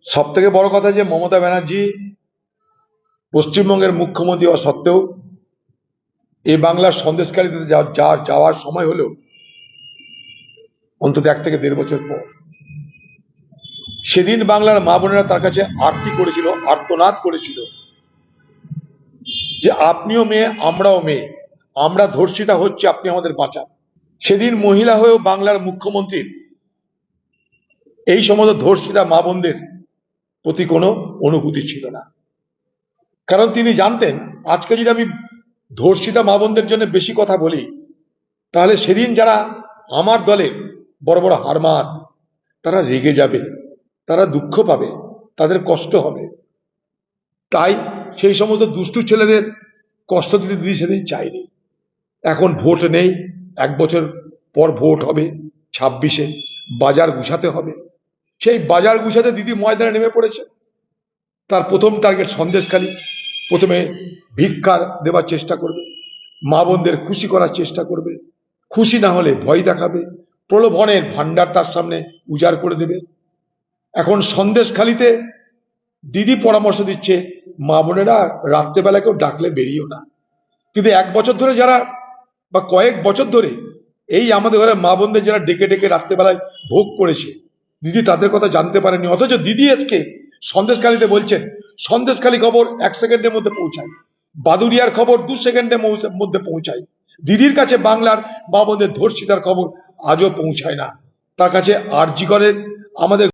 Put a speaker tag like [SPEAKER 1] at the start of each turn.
[SPEAKER 1] সব থেকে বড় কথা যে মমতা ব্যানার্জি পশ্চিমবঙ্গের মুখ্যমন্ত্রী হওয়া সত্ত্বেও এ বাংলার সন্দেশকারীতে যাওয়ার সময় হলেও অন্তত 1 থেকে 1.5 বছর পর সেদিন বাংলার মা বোনেরা তার কাছে আরতি করেছিল, আর্তনাদ করেছিল যে আপনিও মেয়ে, আমরাও মেয়ে, আমরা ধর্ষিতা হচ্ছে, আপনি আমাদের বাঁচান। সেদিন মহিলা হয়েও বাংলার মুখ্যমন্ত্রীর এই সমস্ত ধর্ষিতা মা বোনদের প্রতি কোনো অনুভূতি ছিল না, কারণ তিনি জানতেন আজকে যদি আমি ধর্ষিতা মা বোনদের জন্য বেশি কথা বলি তাহলে সেদিন যারা আমার দলের বড় বড় হারমাত তারা রেগে যাবে, তারা দুঃখ পাবে, তাদের কষ্ট হবে। তাই সেই সমস্ত দুষ্টু ছেলেদের কষ্ট দিতে দিদি সেদিন চাইনি। এখন ভোট নেই, 1 বছর পর ভোট হবে 26-এ, বাজার গুছাতে হবে। সেই বাজার গুছাতে দিদি ময়দানে নেমে পড়েছে। তার প্রথম টার্গেট সন্দেশখালী। প্রথমে ভিক্ষার দেওয়ার চেষ্টা করবে, মা বোনদের খুশি করার চেষ্টা করবে, খুশি না হলে ভয় দেখাবে, প্রলোভনের ভান্ডার তার সামনে উজাড় করে দেবে। এখন সন্দেশখালীতে দিদি পরামর্শ দিচ্ছে মা বোনেরা রাত্রেবেলা কেউ ডাকলে বেরিয়েও না। কিন্তু 1 বছর ধরে যারা বা কয়েক বছর ধরে এই আমাদের ঘরে মা বোনদের যারা ডেকে ডেকে রাত্রেবেলায় ভোগ করেছে, দিদি তাদের কথা জানতে পারেনি। অথচ দিদি আজকে সন্দেশখালীতে বলছেন সন্দেশখালী খবর 1 সেকেন্ডের মধ্যে পৌঁছায়, বাদুড়িয়ার খবর 2 সেকেন্ডের মধ্যে পৌঁছায়। দিদির কাছে বাংলার মা বোনদের ধর্ষিতার খবর আজও পৌঁছায় না। তার কাছে আরজি করের আমাদের